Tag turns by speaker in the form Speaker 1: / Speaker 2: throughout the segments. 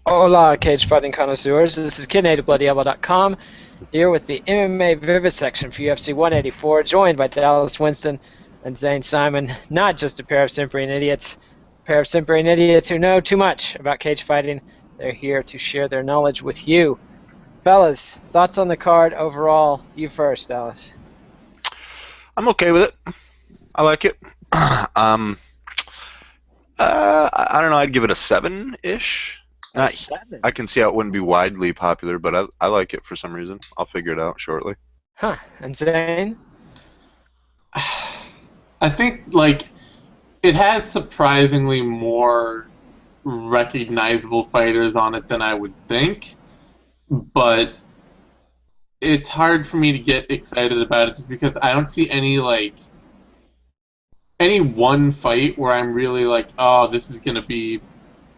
Speaker 1: Hola, cage fighting connoisseurs. This is KidNativeBloodyElbow.com here with the MMA Vivisection for UFC 184, joined by Dallas Winston and Zane Simon. Not just a pair of simpering idiots, a pair of simpering idiots who know too much about cage fighting. They're here to share their knowledge with you. Fellas, thoughts on the card overall? You first, Dallas.
Speaker 2: I'm okay with it. I like it. I don't know. I'd give it a 7-ish.
Speaker 1: A
Speaker 2: Not,
Speaker 1: 7.
Speaker 2: I can see how it wouldn't be widely popular, but I like it for some reason. I'll figure it out shortly.
Speaker 1: Huh. And Zane?
Speaker 3: I think it has surprisingly more recognizable fighters on it than I would think, but it's hard for me to get excited about it just because I don't see any one fight where I'm really like, oh, this is gonna be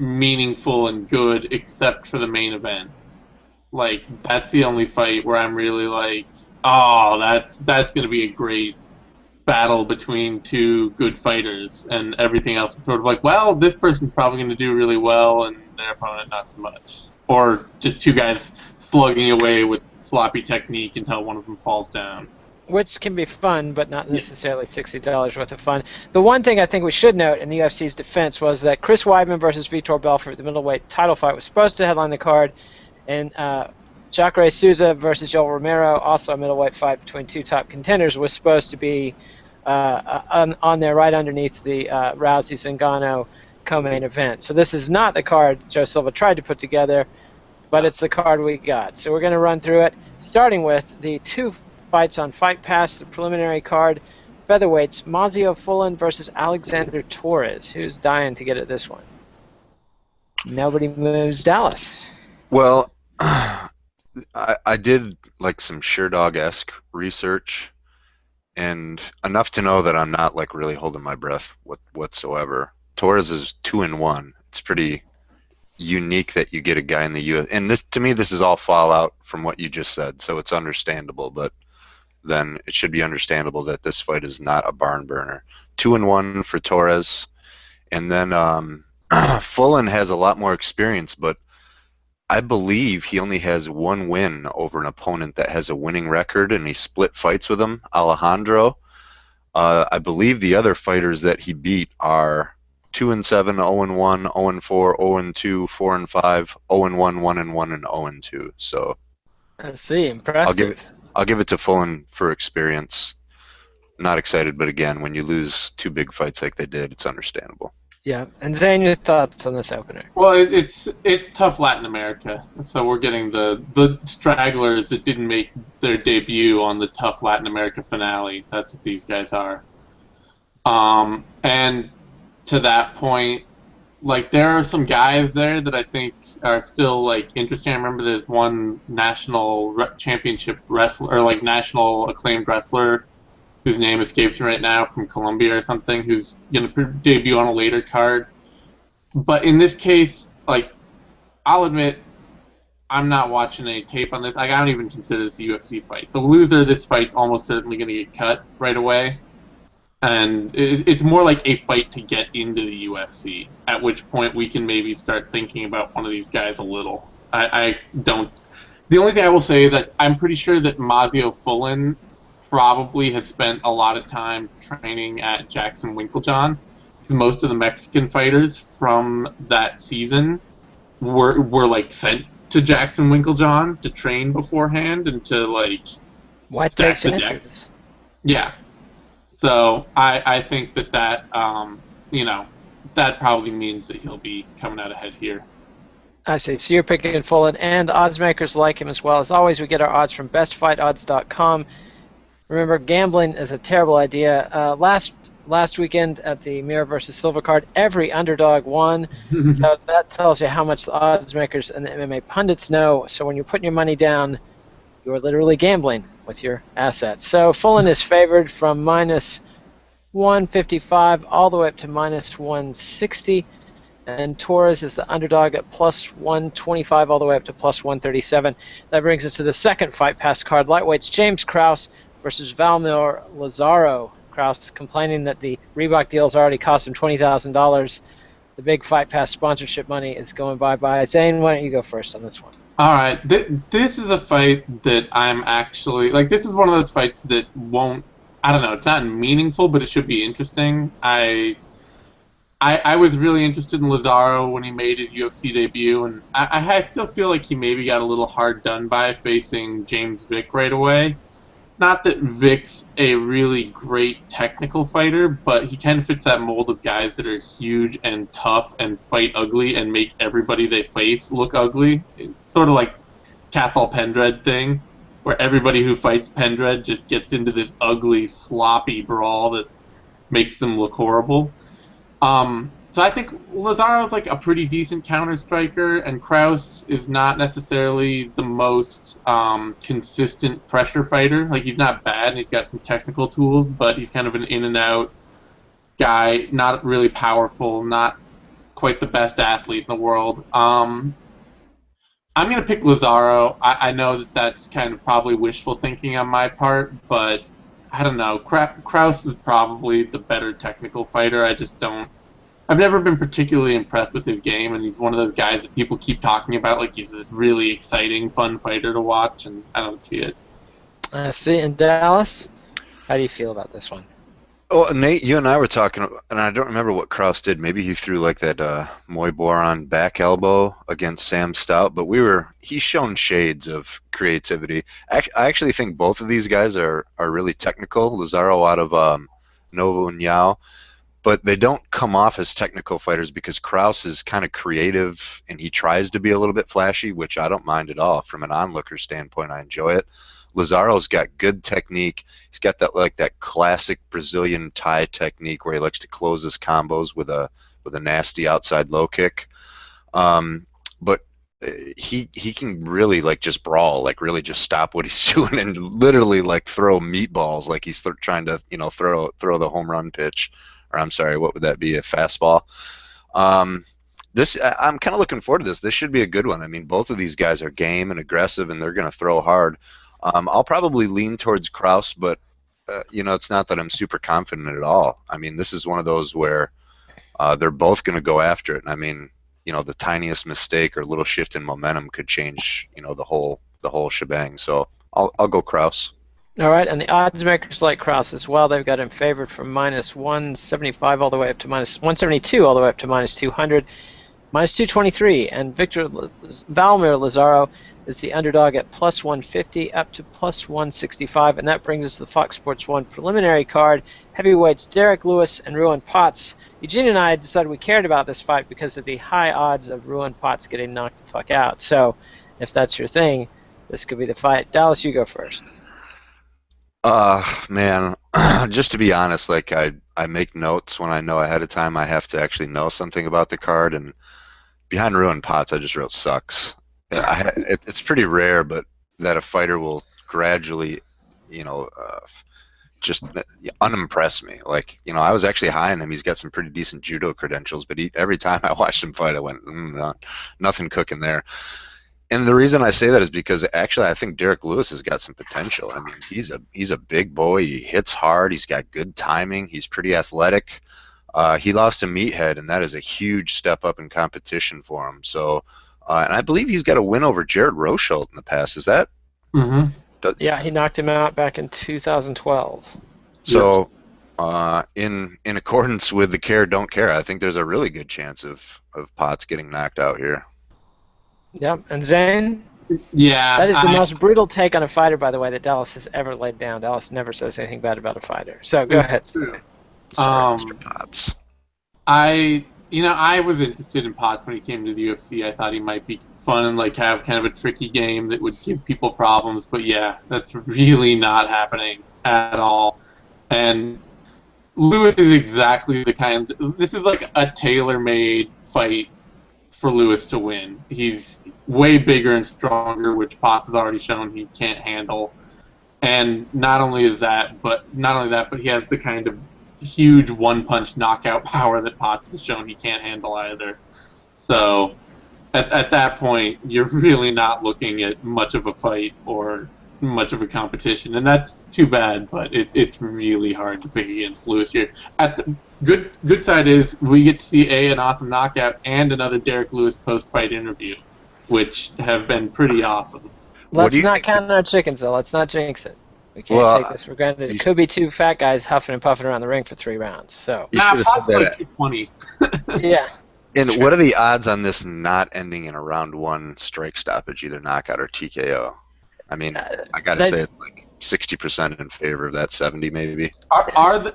Speaker 3: meaningful and good, except for the main event. Like, that's the only fight where I'm really like, oh, that's gonna be a great battle between two good fighters, and everything else is sort of like, well, this person's probably going to do really well, and their opponent not so much. Or just two guys slugging away with sloppy technique until one of them falls down.
Speaker 1: Which can be fun, but not necessarily $60 worth of fun. The one thing I think we should note in the UFC's defense was that Chris Weidman versus Vitor Belfort, the middleweight title fight, was supposed to headline the card, and Jacare Souza versus Joel Romero, also a middleweight fight between two top contenders, was supposed to be on there right underneath the Rousey Zingano co-main event. So this is not the card Joe Silva tried to put together, but it's the card we got. So we're going to run through it, starting with the two fights on Fight Pass, the preliminary card. Featherweights, Mazio Fullen versus Alexander Torres. Who's dying to get at this one? Nobody moves. Dallas.
Speaker 2: Well, I did like some Sherdog-esque research, and enough to know that I'm not like really holding my breath whatsoever. Torres is 2-1. It's pretty unique that you get a guy in the UFC, and this, to me, this is all fallout from what you just said, so it's understandable. But then it should be understandable that this fight is not a barn burner. 2-1 for Torres, and then Fullen has a lot more experience, but I believe he only has one win over an opponent that has a winning record, and he split fights with him, Alejandro. I believe the other fighters that he beat are 2-7, 0-1, 0-4, 0-2, 4-5, 0-1, 1-1, and 0-2. So
Speaker 1: I see. Impressive.
Speaker 2: I'll give it to Fullen for experience. Not excited, but again, when you lose two big fights like they did, it's understandable.
Speaker 1: Yeah. And Zane, your thoughts on this opener?
Speaker 3: Well, it's tough Latin America, so we're getting the stragglers that didn't make their debut on the tough Latin America finale. That's what these guys are. And to that point, like, there are some guys there that I think are still like interesting. I remember there's one national championship wrestler, or like national acclaimed wrestler, whose name escapes me right now, from Colombia or something, who's going to debut on a later card. But in this case, like, I'll admit, I'm not watching any tape on this. I don't even consider this a UFC fight. The loser of this fight's almost certainly going to get cut right away. And it's more like a fight to get into the UFC, at which point we can maybe start thinking about one of these guys a little. I don't... The only thing I will say is that I'm pretty sure that Mazio Fullen probably has spent a lot of time training at Jackson Winklejohn. Most of the Mexican fighters from that season were like sent to Jackson Winklejohn to train beforehand and to like
Speaker 1: Why
Speaker 3: stack
Speaker 1: take
Speaker 3: the deck.
Speaker 1: chances?
Speaker 3: Yeah. So I think that that probably means that he'll be coming out ahead here.
Speaker 1: I see. So you're picking Fullen, and the odds makers like him as well. As always, we get our odds from bestfightodds.com. Remember, gambling is a terrible idea. Last weekend at the Mira versus Silva card, every underdog won. So that tells you how much the odds makers and the MMA pundits know. So when you're putting your money down, you're literally gambling with your assets. So Fullen is favored from minus 155 all the way up to minus 160. And Torres is the underdog at plus 125 all the way up to plus 137. That brings us to the second Fight Pass card. Lightweights, James Krause versus Valmir Lazaro. Krause complaining that the Reebok deals already cost him $20,000. the big Fight Pass sponsorship money is going bye-bye. Zane, why don't you go first on this one?
Speaker 3: All right, this is a fight that I'm actually like. This is one of those fights that won't. I don't know. It's not meaningful, but it should be interesting. I was really interested in Lazaro when he made his UFC debut, and I still feel like he maybe got a little hard done by facing James Vick right away. Not that Vic's a really great technical fighter, but he kind of fits that mold of guys that are huge and tough and fight ugly and make everybody they face look ugly. It's sort of like Cathal Pendred thing, where everybody who fights Pendred just gets into this ugly, sloppy brawl that makes them look horrible. So I think Lazaro's like a pretty decent counter striker, and Kraus is not necessarily the most consistent pressure fighter. Like, he's not bad, and he's got some technical tools, but he's kind of an in and out guy, not really powerful, not quite the best athlete in the world. I'm going to pick Lazaro. I know that that's kind of probably wishful thinking on my part, but I don't know. Kraus is probably the better technical fighter. I've never been particularly impressed with his game, and he's one of those guys that people keep talking about like he's this really exciting, fun fighter to watch, and I don't see it.
Speaker 1: See, in Dallas, how do you feel about this one?
Speaker 2: Oh, Nate, you and I were talking, and I don't remember what Kraus did. Maybe he threw like that Muay Boran back elbow against Sam Stout, but he's shown shades of creativity. I actually think both of these guys are really technical. Lazaro out of Novo União, but they don't come off as technical fighters because Kraus is kind of creative and he tries to be a little bit flashy, which I don't mind at all. From an onlooker standpoint, I enjoy it. Lazaro's got good technique. He's got that classic Brazilian Thai technique where he likes to close his combos with a nasty outside low kick. But he can really like just brawl, like really just stop what he's doing and literally like throw meatballs like he's trying to throw the home run pitch, or I'm sorry, what would that be, a fastball? I'm kind of looking forward to this. This should be a good one. I mean, both of these guys are game and aggressive, and they're going to throw hard. I'll probably lean towards Kraus, but it's not that I'm super confident at all. I mean, this is one of those where they're both going to go after it, and I mean, the tiniest mistake or little shift in momentum could change, the whole shebang. So I'll go Kraus.
Speaker 1: All right, and the odds makers like Kraus as well. They've got him favored from minus 175 all the way up to minus 172 all the way up to minus 200, minus 223, and Valmir Lazaro is the underdog at plus 150 up to plus 165, and that brings us to the Fox Sports 1 preliminary card. Heavyweights Derek Lewis and Ruan Potts. Eugene and I decided we cared about this fight because of the high odds of Ruan Potts getting knocked the fuck out. So if that's your thing, this could be the fight. Dallas, you go first.
Speaker 2: Man, just to be honest, like I make notes when I know ahead of time I have to actually know something about the card, and behind Ruan Potts I just wrote sucks. It's pretty rare, but that a fighter will gradually, just unimpress me. Like, I was actually high on him. He's got some pretty decent judo credentials, but every time I watched him fight, I went, nothing cooking there. And the reason I say that is because actually I think Derek Lewis has got some potential. I mean, he's a big boy. He hits hard. He's got good timing. He's pretty athletic. He lost to Meathead, and that is a huge step up in competition for him. So. And I believe he's got a win over Jared Rosholt in the past. Is that?
Speaker 3: Mm-hmm.
Speaker 1: Yeah, he knocked him out back in 2012.
Speaker 2: So, in accordance with the care, don't care, I think there's a really good chance of Potts getting knocked out here.
Speaker 1: Yep, and Zane?
Speaker 3: Yeah.
Speaker 1: That is the most brutal take on a fighter, by the way, that Dallas has ever laid down. Dallas never says anything bad about a fighter. So, go ahead.
Speaker 2: Sorry, Mr. Potts.
Speaker 3: I was interested in Potts when he came to the UFC. I thought he might be fun and like have kind of a tricky game that would give people problems. But yeah, that's really not happening at all. And Lewis is exactly the kind. This is like a tailor-made fight for Lewis to win. He's way bigger and stronger, which Potts has already shown he can't handle. And not only that, but he has the kind of huge one-punch knockout power that Potts has shown he can't handle either. So at that point, you're really not looking at much of a fight or much of a competition, and that's too bad. But it's really hard to pick against Lewis here. At the good side is we get to see an awesome knockout and another Derek Lewis post-fight interview, which have been pretty awesome.
Speaker 1: Let's not count our chickens, though. Let's not jinx it. We can't take this for granted. It could be two fat guys huffing and puffing around the ring for 3 rounds. So
Speaker 2: you should have said that.
Speaker 3: Like 220.
Speaker 1: Yeah.
Speaker 2: And what are the odds on this not ending in a round 1 strike stoppage, either knockout or TKO? I mean, I gotta say it's like 60% in favor of that 70 maybe.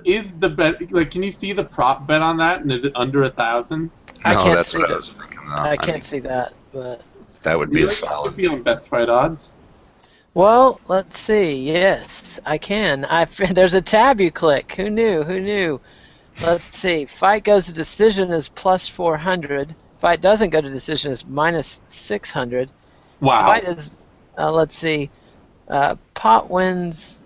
Speaker 3: Is the bet, like, can you see the prop bet on that, and is it under 1,000?
Speaker 2: No, that's what I was thinking.
Speaker 1: I can't see that, but
Speaker 2: that would be a solid.
Speaker 3: Would be on best fight odds.
Speaker 1: Well, let's see. Yes, I can. There's a tab you click. Who knew? Who knew? Let's see. Fight goes to decision is plus 400. Fight doesn't go to decision is minus 600.
Speaker 3: Wow.
Speaker 1: Fight is, let's see. Pot wins.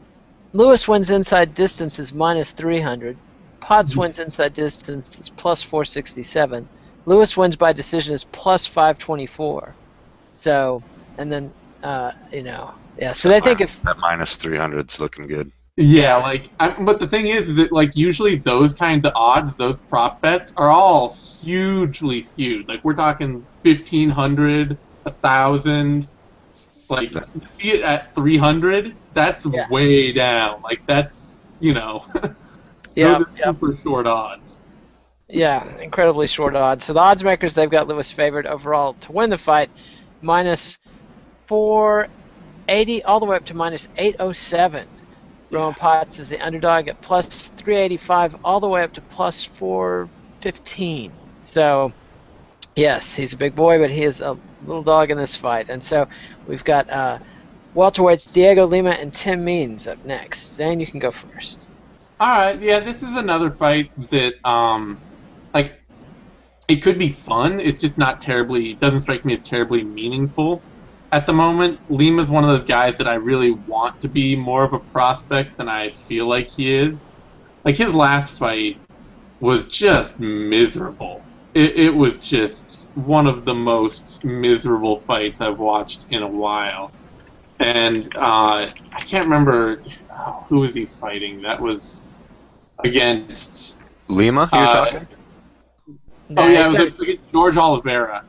Speaker 1: Lewis wins inside distance is minus 300. Potts wins inside distance is plus 467. Lewis wins by decision is plus 524. So, and then, yeah. So they think if
Speaker 2: that minus 300's looking good.
Speaker 3: Yeah, but the thing is that like usually those kinds of odds, those prop bets, are all hugely skewed. Like we're talking 1,500, 1,000. Like see it at 300, that's way down. Like that's those are super short odds.
Speaker 1: Yeah, incredibly short odds. So the odds makers, they've got Lewis favored overall to win the fight, minus 480 all the way up to minus 807. Roman Potts is the underdog at plus 385 all the way up to plus 415. So, yes, he's a big boy, but he is a little dog in this fight. And so we've got welterweights Diego Lima and Tim Means up next. Zane, you can go first.
Speaker 3: All right, yeah, this is another fight that, it could be fun. It's just not terribly, it doesn't strike me as terribly meaningful at the moment. Lima's one of those guys that I really want to be more of a prospect than I feel like he is. Like, his last fight was just miserable. It was just one of the most miserable fights I've watched in a while. And I can't remember who was he fighting. That was against
Speaker 2: Lima, you're talking?
Speaker 3: It was against George Oliveira.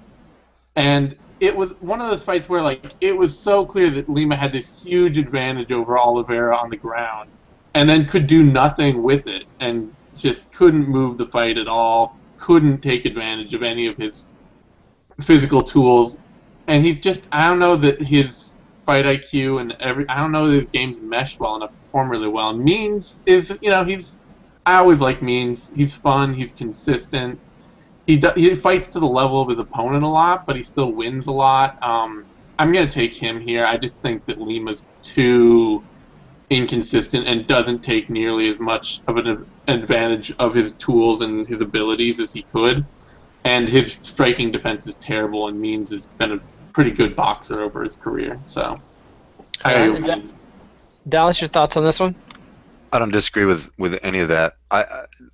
Speaker 3: And it was one of those fights where, like, it was so clear that Lima had this huge advantage over Oliveira on the ground and then could do nothing with it and just couldn't move the fight at all, couldn't take advantage of any of his physical tools. And he's just, I don't know that his fight IQ and I don't know that his game's meshed well enough to perform really well. And Means is, I always like Means. He's fun, he's consistent. He fights to the level of his opponent a lot, but he still wins a lot. I'm going to take him here. I just think that Lima's too inconsistent and doesn't take nearly as much of an advantage of his tools and his abilities as he could. And his striking defense is terrible, and Means has been a pretty good boxer over his career. So,
Speaker 1: Dallas, your thoughts on this one?
Speaker 2: I don't disagree with any of that.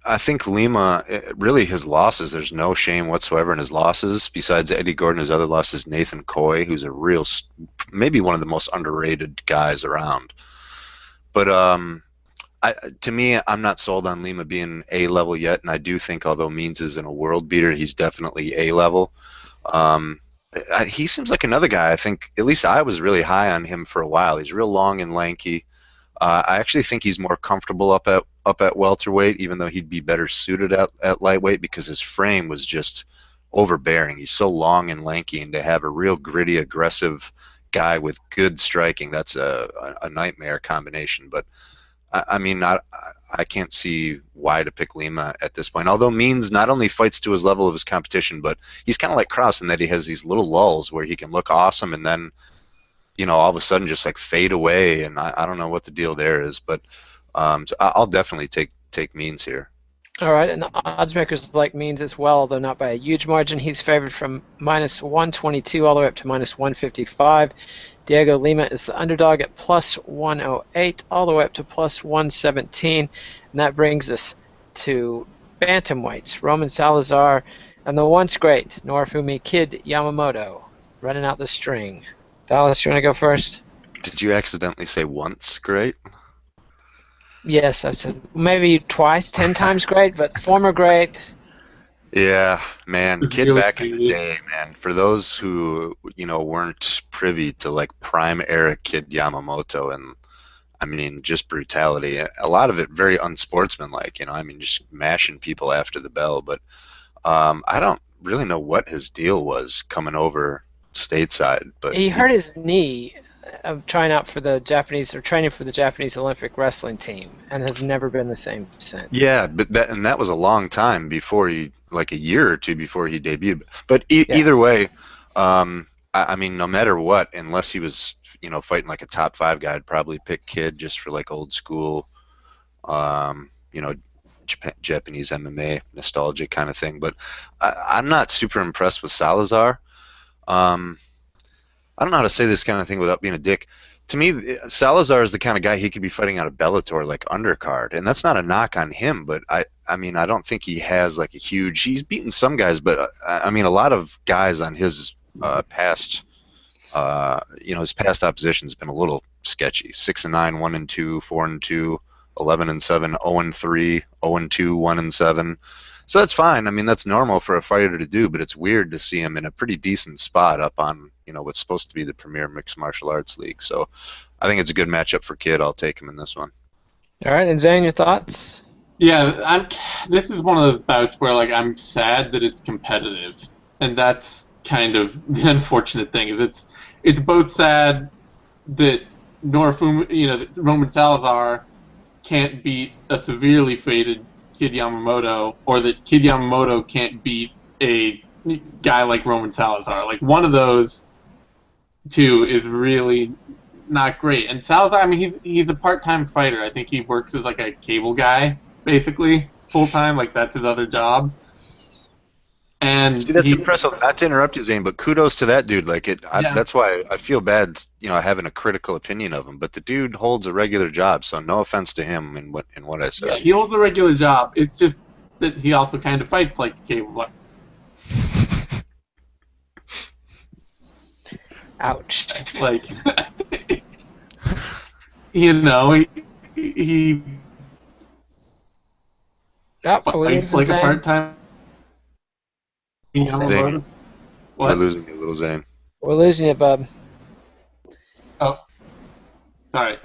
Speaker 2: I think Lima, really his losses, there's no shame whatsoever in his losses. Besides Eddie Gordon, his other loss is Nathan Coy, who's maybe one of the most underrated guys around. But to me, I'm not sold on Lima being A-level yet, and I do think although Means is in a world beater, he's definitely A-level. He seems like another guy. I think, at least I was really high on him for a while. He's real long and lanky. I actually think he's more comfortable up at welterweight, even though he'd be better suited at lightweight because his frame was just overbearing. He's so long and lanky, and to have a real gritty, aggressive guy with good striking, that's a nightmare combination. But I mean, I can't see why to pick Lima at this point. Although Means not only fights to his level of his competition, but he's kind of like Krause in that he has these little lulls where he can look awesome and then, all of a sudden just like fade away, and I don't know what the deal there is, but so I'll definitely take Means here.
Speaker 1: All right, and the odds makers like Means as well, though not by a huge margin. He's favored from minus 122 all the way up to minus 155. Diego Lima is the underdog at plus 108 all the way up to plus 117, and that brings us to bantamweights. Roman Salazar and the once great Norifumi Kid Yamamoto running out the string. Dallas, you want to go first?
Speaker 2: Did you accidentally say once great?
Speaker 1: Yes, I said maybe twice, 10 times great, but former great.
Speaker 2: Yeah, man,
Speaker 3: It's
Speaker 2: Kid
Speaker 3: really
Speaker 2: back in the
Speaker 3: crazy.
Speaker 2: day, man. For those who, weren't privy to like prime era Kid Yamamoto and I mean just brutality. A lot of it very unsportsmanlike, I mean just mashing people after the bell, but I don't really know what his deal was coming over stateside, but
Speaker 1: He hurt his knee of trying out for the Japanese or training for the Japanese Olympic wrestling team and has never been the same since.
Speaker 2: yeah, but that was a long time before like a year or two before he debuted. But
Speaker 1: Yeah.
Speaker 2: either way, I mean, no matter what, unless he was, fighting like a top five guy, I'd probably pick Kid just for like old school, um, you know, Japanese MMA nostalgia kind of thing. But I'm not super impressed with Salazar. Um, I don't know how to say this kind of thing without being a dick. To me, Salazar is the kind of guy he could be fighting out of Bellator, like undercard, and that's not a knock on him. But I mean, I don't think he has like a huge. He's beaten some guys, but I mean, a lot of guys on his past, his past opposition has been a little sketchy. 6-9, 1-2, 4-2, 11-7, 0-3, 0-2, 1-7. So that's fine. I mean, that's normal for a fighter to do, but it's weird to see him in a pretty decent spot up on, what's supposed to be the premier mixed martial arts league. So I think it's a good matchup for Kid. I'll take him in this one.
Speaker 1: All right, and Zane, your thoughts?
Speaker 3: Yeah, this is one of those bouts where like I'm sad that it's competitive, and that's kind of the unfortunate thing. Is it's both sad that that Roman Salazar can't beat a severely faded Kid Yamamoto, or that Kid Yamamoto can't beat a guy like Roman Salazar. Like one of those two is really not great. And Salazar, I mean, he's a part-time fighter. I think he works as like a cable guy, basically, full-time. Like that's his other job. And
Speaker 2: See, that's impressive. Not to interrupt you, Zane, but kudos to that dude. Like that's why I feel bad, having a critical opinion of him. But the dude holds a regular job, so no offense to him in what I said.
Speaker 3: Yeah, he holds a regular job. It's just that he also kind of fights like a cable guy.
Speaker 1: Ouch.
Speaker 3: Like, he fights like a part-time.
Speaker 2: Zane,
Speaker 3: What?
Speaker 2: we're losing you, little Zane.
Speaker 1: We're losing you, bub.
Speaker 3: Oh, sorry.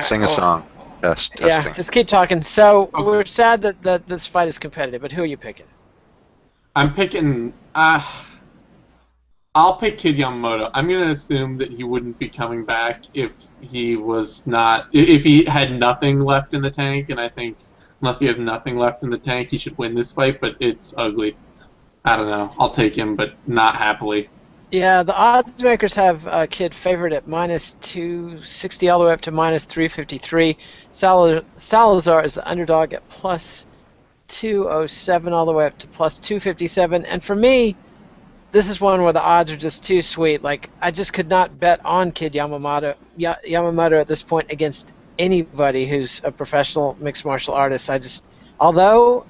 Speaker 2: Sing a song. Yes, testing.
Speaker 1: Yeah, just keep talking. So
Speaker 3: Okay.
Speaker 1: we're sad that this fight is competitive, but who are you picking?
Speaker 3: I'm picking. I'll pick Kid Yamamoto. I'm gonna assume that he wouldn't be coming back if he had nothing left in the tank, and I think unless he has nothing left in the tank, he should win this fight. But it's ugly. I don't know. I'll take him, but not happily.
Speaker 1: Yeah, the odds makers have Kid favored at -260 all the way up to -353. Salazar is the underdog at +207 all the way up to +257. And for me, this is one where the odds are just too sweet. Like, I just could not bet on Kid Yamamoto at this point against anybody who's a professional mixed martial artist. Although,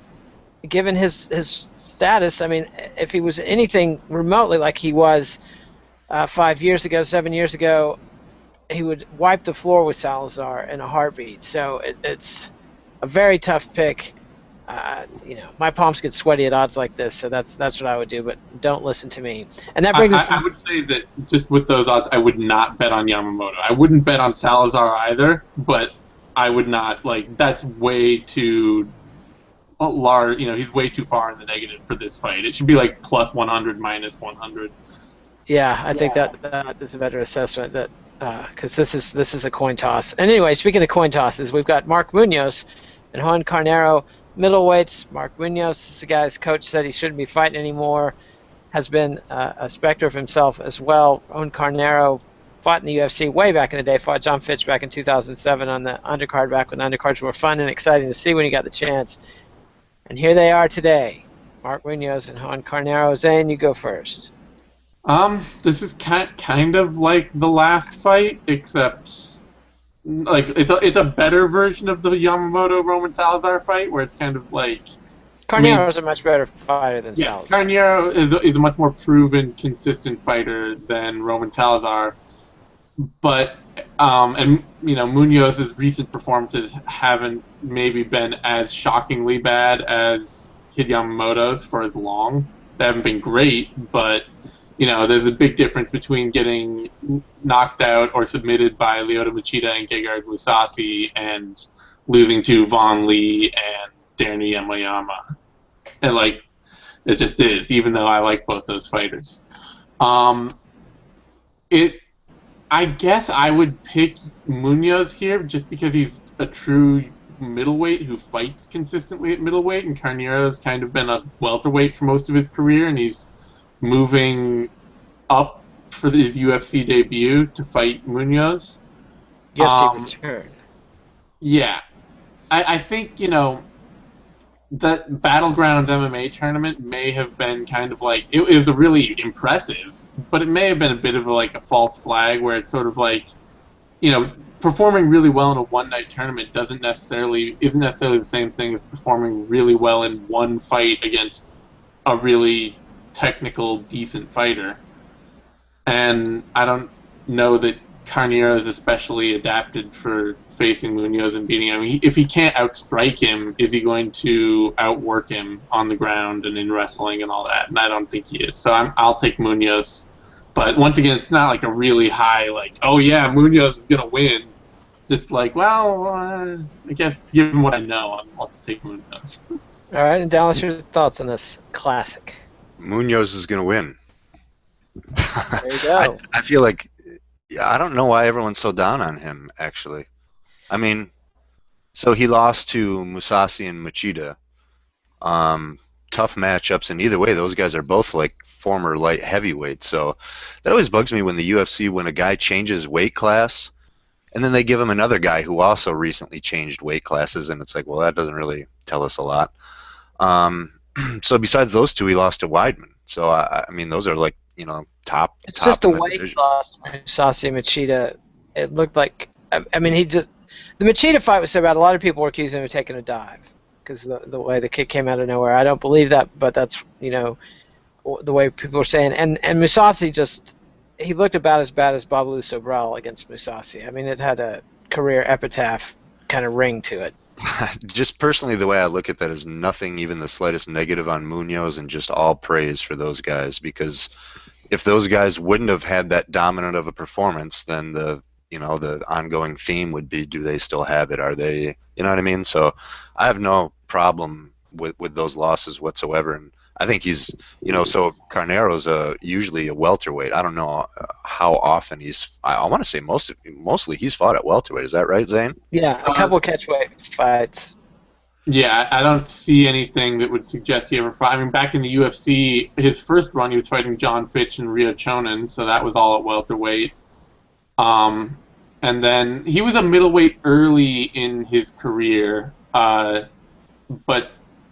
Speaker 1: given his status, I mean, if he was anything remotely like he was 5 years ago, 7 years ago, he would wipe the floor with Salazar in a heartbeat. So it's a very tough pick. My palms get sweaty at odds like this, so that's what I would do. But don't listen to me. And that brings us.
Speaker 3: I would say that just with those odds, I would not bet on Yamamoto. I wouldn't bet on Salazar either, but I would not that's way too large. He's way too far in the negative for this fight. It should be like +100, -100.
Speaker 1: Yeah, I think that is a better assessment. That because this is a coin toss. And anyway, speaking of coin tosses, we've got Mark Munoz and Juan Carnero. Middleweights. Mark Munoz is the guy his coach said he shouldn't be fighting anymore. Has been a specter of himself as well. Juan Carnero fought in the UFC way back in the day. Fought John Fitch back in 2007 on the undercard, back when the undercards were fun and exciting to see when he got the chance. And here they are today. Mark Munoz and Juan Carnero. Zane, you go first.
Speaker 3: This is kind of like the last fight, except like it's a better version of the Yamamoto Roman Salazar fight, where it's kind of like
Speaker 1: Carnero's a much better fighter than Salazar.
Speaker 3: Carnero is a much more proven, consistent fighter than Roman Salazar. but and Munoz's recent performances haven't maybe been as shockingly bad as Kid Yamamoto's for as long. They haven't been great, but there's a big difference between getting knocked out or submitted by Lyoto Machida and Gegard Mousasi and losing to Von Lee and Danny Yamayama. And it just is, even though I like both those fighters. It I guess I would pick Munoz here just because he's a true middleweight who fights consistently at middleweight, and Carneiro's kind of been a welterweight for most of his career, and he's moving up for his UFC debut to fight Munoz.
Speaker 1: UFC return.
Speaker 3: Yeah. I think, that Battleground MMA tournament may have been kind of it was really impressive, but it may have been a bit of a false flag where it's sort of performing really well in a one-night tournament isn't necessarily the same thing as performing really well in one fight against a really technical, decent fighter. And I don't know that Carneiro is especially adapted for facing Munoz and beating him. If he can't outstrike him, is he going to outwork him on the ground and in wrestling and all that? And I don't think he is. So I'll take Munoz. But once again, it's not a really high, oh yeah, Munoz is going to win. Just I guess given what I know, I'll take Munoz.
Speaker 1: All right, and Dallas, your thoughts on this classic?
Speaker 2: Munoz is going to win.
Speaker 1: There you go.
Speaker 2: I feel like, I don't know why everyone's so down on him, actually. I mean, so he lost to Mousasi and Machida. Tough matchups, and either way, those guys are both former light heavyweights. So that always bugs me when the UFC, when a guy changes weight class, and then they give him another guy who also recently changed weight classes, and it's well, that doesn't really tell us a lot. So besides those two, he lost to Weidman. So I mean, those are top.
Speaker 1: It's
Speaker 2: top
Speaker 1: just the
Speaker 2: in
Speaker 1: way he
Speaker 2: division.
Speaker 1: lost Mousasi and Machida. It looked like, I mean, the Machida fight was so bad. A lot of people were accusing him of taking a dive because the way the kick came out of nowhere. I don't believe that, but that's the way people were saying. And Mousasi he looked about as bad as Babalu Sobral against Mousasi. I mean, it had a career epitaph kind of ring to it.
Speaker 2: Just personally, the way I look at that is nothing, even the slightest negative on Munoz, and just all praise for those guys, because if those guys wouldn't have had that dominant of a performance, then the ongoing theme would be, do they still have it? Are they, you know what I mean? So I have no problem with those losses whatsoever, and I think he's, so Carneiro's usually a welterweight. I don't know how often I want to say mostly he's fought at welterweight. Is that right, Zane?
Speaker 1: Yeah, a couple catchweight fights.
Speaker 3: Yeah, I don't see anything that would suggest he ever fought. I mean, back in the UFC, his first run, he was fighting John Fitch and Rhea Chonen, so that was all at welterweight. And then he was a middleweight early in his career, but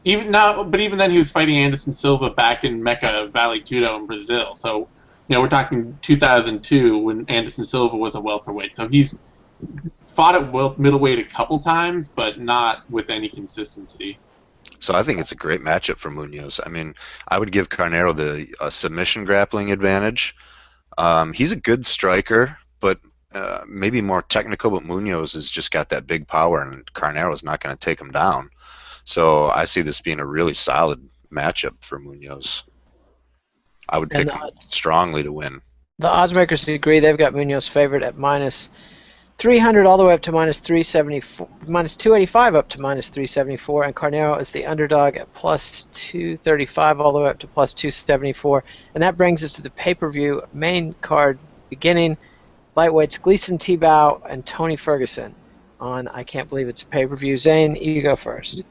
Speaker 3: even then he was fighting Anderson Silva back in Mecca Vale Tudo in Brazil. So, we're talking 2002 when Anderson Silva was a welterweight. So he's fought at middleweight a couple times, but not with any consistency.
Speaker 2: So I think it's a great matchup for Munoz. I mean, I would give Carneiro the submission grappling advantage. He's a good striker, but maybe more technical, but Munoz has just got that big power, and Carneiro's not going to take him down. So I see this being a really solid matchup for Munoz. I would pick him strongly to win.
Speaker 1: The odds makers agree. They've got Munoz favored at minus 300 all the way up to minus 374, minus 285 up to minus 374, and Carneiro is the underdog at plus 235 all the way up to plus 274. And that brings us to the pay-per-view main card beginning. Lightweights Gleason Tebow and Tony Ferguson on I Can't Believe It's a Pay-Per-View. Zane, you go first.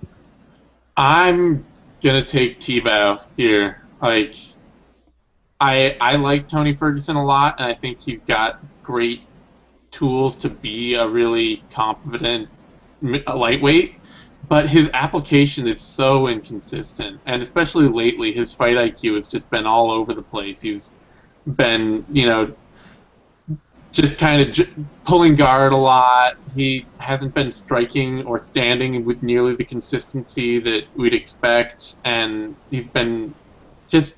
Speaker 3: I'm going to take Tebow here. I like Tony Ferguson a lot, and I think he's got great tools to be a really competent lightweight, but his application is so inconsistent, and especially lately, his fight IQ has just been all over the place. He's been, just kind of pulling guard a lot. He hasn't been striking or standing with nearly the consistency that we'd expect, and he's been just...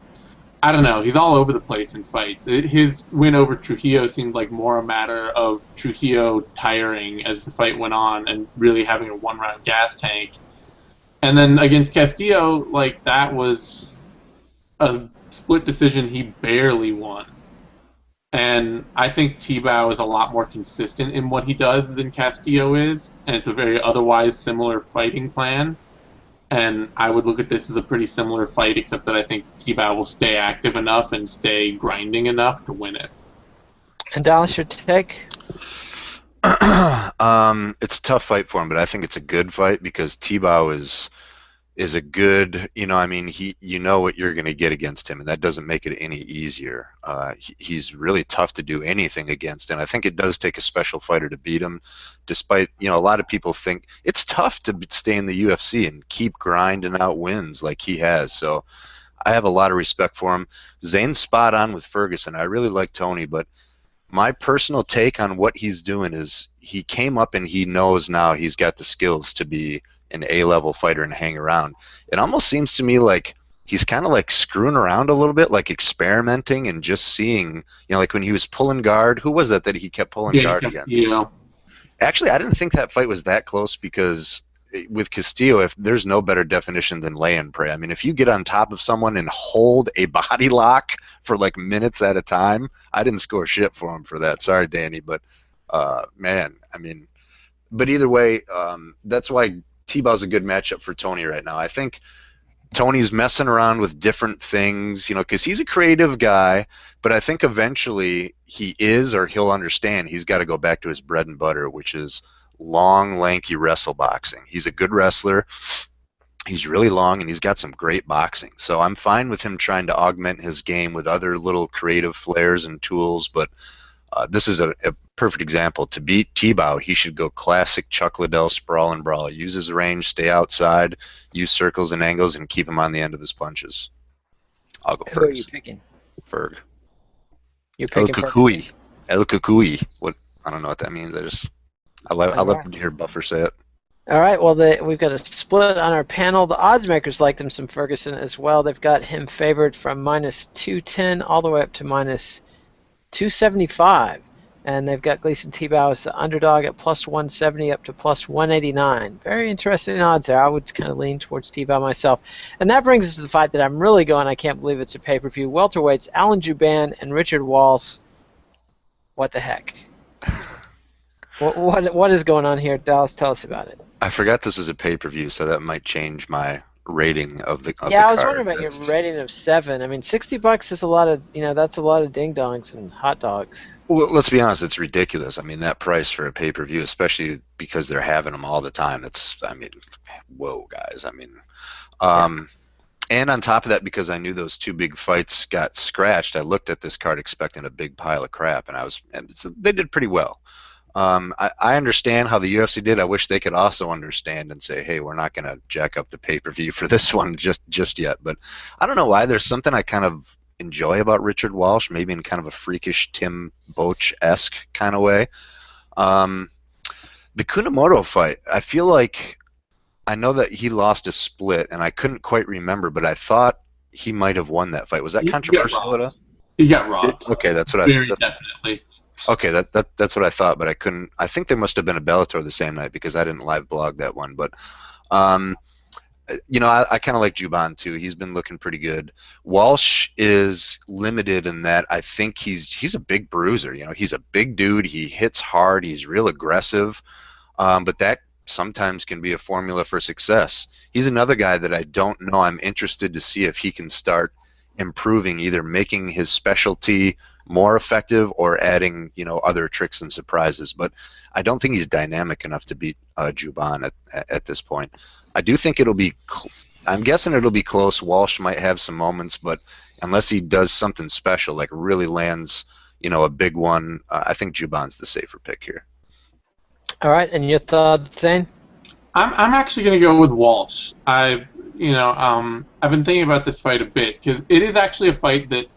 Speaker 3: I don't know. He's all over the place in fights. His win over Trujillo seemed like more a matter of Trujillo tiring as the fight went on and really having a one-round gas tank. And then against Castillo, like, that was a split decision he barely won. And I think Tebow is a lot more consistent in what he does than Castillo is, and it's a very otherwise similar fighting plan. And I would look at this as a pretty similar fight, except that I think Tebow will stay active enough and stay grinding enough to win it.
Speaker 1: And Dallas, your take?
Speaker 2: It's a tough fight for him, but I think it's a good fight because Tebow is a good, I mean, you know what you're going to get against him, and that doesn't make it any easier. He's really tough to do anything against, and I think it does take a special fighter to beat him, despite, a lot of people think it's tough to stay in the UFC and keep grinding out wins like he has. So I have a lot of respect for him. Zane's spot on with Ferguson. I really like Tony, but my personal take on what he's doing is he came up and he knows now he's got the skills to be an A-level fighter and hang around. It almost seems to me like he's kind of like screwing around a little bit, like experimenting and just seeing, like when he was pulling guard. Who was that he kept pulling guard again?
Speaker 3: Yeah.
Speaker 2: Actually, I didn't think that fight was that close because with Castillo, if there's no better definition than lay and pray. I mean, if you get on top of someone and hold a body lock for like minutes at a time, I didn't score shit for him for that. Sorry, Danny, but man, I mean, but either way, that's why Tebow's a good matchup for Tony right now. I think Tony's messing around with different things, because he's a creative guy, but I think eventually he is, or he'll understand he's got to go back to his bread and butter, which is long, lanky wrestle boxing. He's a good wrestler. He's really long, and he's got some great boxing. So I'm fine with him trying to augment his game with other little creative flares and tools, but this is a perfect example. To beat Tebow, he should go classic Chuck Liddell sprawl and brawl. Use his range, stay outside, use circles and angles, and keep him on the end of his punches. I'll go first.
Speaker 1: Who are you picking?
Speaker 2: Ferg.
Speaker 1: You're picking
Speaker 2: El Kukui. What? I don't know what that means. I love to hear Buffer say it.
Speaker 1: All right, well, we've got a split on our panel. The odds makers like them some Ferguson as well. They've got him favored from minus 210 all the way up to minus 275. And they've got Gleason Tebow as the underdog at plus 170 up to plus 189. Very interesting odds there. I would kind of lean towards Tebow myself. And that brings us to the fight that I'm really going. I can't believe it's a pay-per-view. Welterweights, Alan Jouban and Richard Walsh. What the heck? What is going on here? Dallas, tell us about it.
Speaker 2: I forgot this was a pay-per-view, so that might change my rating of the card.
Speaker 1: I was wondering about your rating of 7. I mean, $60 is a lot of, that's a lot of ding-dongs and hot dogs.
Speaker 2: Well, let's be honest, it's ridiculous. I mean, that price for a pay-per-view, especially because they're having them all the time, whoa, guys. I mean, and on top of that, because I knew those two big fights got scratched, I looked at this card expecting a big pile of crap, and so they did pretty well. I understand how the UFC did. I wish they could also understand and say, hey, we're not going to jack up the pay-per-view for this one just yet. But I don't know why. There's something I kind of enjoy about Richard Walsh, maybe in kind of a freakish Tim Boetsch-esque kind of way. The Kunamoto fight, I feel like I know that he lost a split, and I couldn't quite remember, but I thought he might have won that fight. Was that controversial at all?
Speaker 3: He got robbed.
Speaker 2: Okay, that's what
Speaker 3: Very definitely.
Speaker 2: Okay, that's what I thought, but I couldn't. I think there must have been a Bellator the same night because I didn't live blog that one. But, I kind of like Jouban too. He's been looking pretty good. Walsh is limited in that I think he's a big bruiser. He's a big dude. He hits hard. He's real aggressive, but that sometimes can be a formula for success. He's another guy that I don't know. I'm interested to see if he can start improving, either making his specialty more effective or adding, other tricks and surprises. But I don't think he's dynamic enough to beat Jouban at this point. I do think it'll be. I'm guessing it'll be close. Walsh might have some moments, but unless he does something special, like really lands, a big one, I think Jouban's the safer pick here.
Speaker 1: All right, and your thoughts, Zane?
Speaker 3: I'm actually going to go with Walsh. I've been thinking about this fight a bit because it is actually a fight that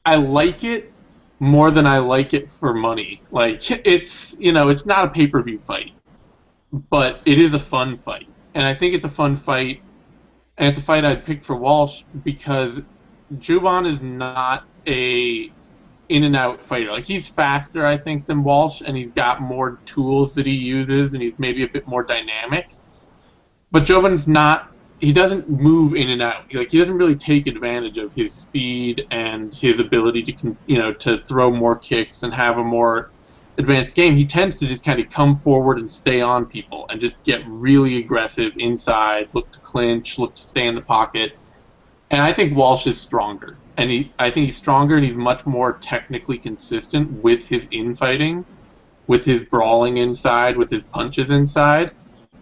Speaker 3: I like it more than I like it for money. Like, it's not a pay-per-view fight, but it is a fun fight. And I think it's a fun fight, and it's a fight I'd pick for Walsh because Juban is not a in and out fighter. Like, he's faster, I think, than Walsh, and he's got more tools that he uses, and he's maybe a bit more dynamic. But Juban's not. He doesn't move in and out. He doesn't really take advantage of his speed and his ability to throw more kicks and have a more advanced game. He tends to just kind of come forward and stay on people and just get really aggressive inside, look to clinch, look to stay in the pocket. And I think Walsh is stronger. And I think he's stronger, and he's much more technically consistent with his infighting, with his brawling inside, with his punches inside.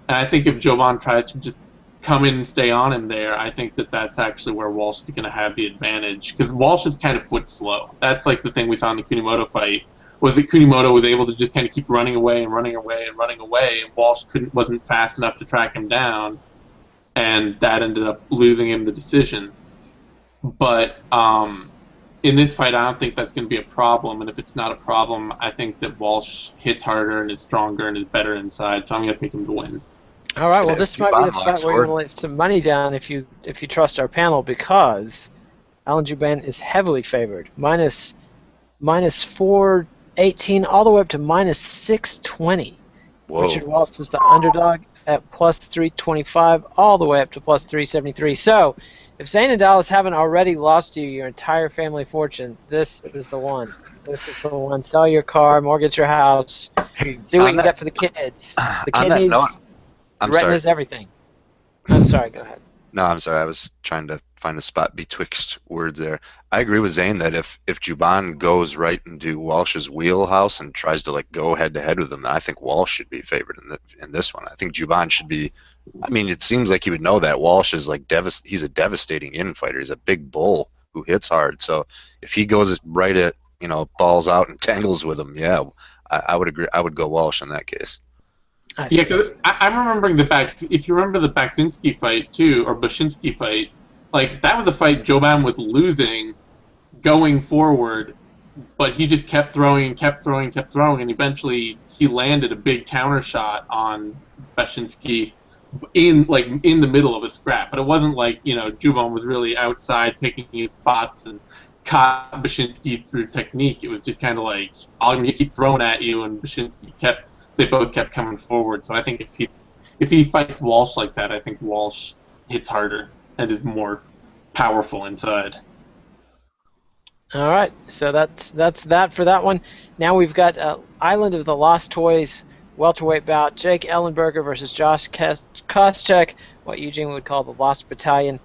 Speaker 3: And I think if Jovan tries to just come in and stay on him there, I think that's actually where Walsh is going to have the advantage. Because Walsh is kind of foot slow. That's like the thing we saw in the Kunimoto fight, was that Kunimoto was able to just kind of keep running away and running away and running away, and Walsh wasn't fast enough to track him down, and that ended up losing him the decision. But in this fight, I don't think that's going to be a problem, and if it's not a problem, I think that Walsh hits harder and is stronger and is better inside, so I'm going to pick him to win.
Speaker 1: All right, well, this might be the fight where you're going to lay some money down if you trust our panel, because Alan Jouban is heavily favored. Minus 418 all the way up to minus 620.
Speaker 2: Whoa.
Speaker 1: Richard Walsh is the underdog at plus 325 all the way up to plus 373. So, if Zane and Dallas haven't already lost you your entire family fortune, this is the one. This is the one. Sell your car, mortgage your house, see what you can get for the kids. The kidneys, retinas, everything. I'm sorry, go ahead.
Speaker 2: No, I'm sorry. I was trying to find a spot betwixt words there. I agree with Zane that if Jouban goes right into Walsh's wheelhouse and tries to go head to head with him, then I think Walsh should be favored in this one. I think Jouban should be. I mean, it seems like he would know that Walsh is he's a devastating infighter. He's a big bull who hits hard. So if he goes right at balls out and tangles with him, yeah, I would agree. I would go Walsh in that case.
Speaker 3: Yeah, because I'm remembering if you remember the Baksinski fight too, or Bashinsky fight, that was a fight Jouban was losing going forward, but he just kept throwing, and eventually he landed a big counter shot on Bashinsky in the middle of a scrap. But it wasn't Jouban was really outside picking his spots and caught Bashinsky through technique. It was just kind of I'm going to keep throwing at you, and Bashinsky they both kept coming forward. So I think if he fights Walsh like that, I think Walsh hits harder and is more powerful inside.
Speaker 1: All right, so that's that for that one. Now we've got Island of the Lost Toys welterweight bout. Jake Ellenberger versus Josh Koscheck, what Eugene would call the Lost Battalion.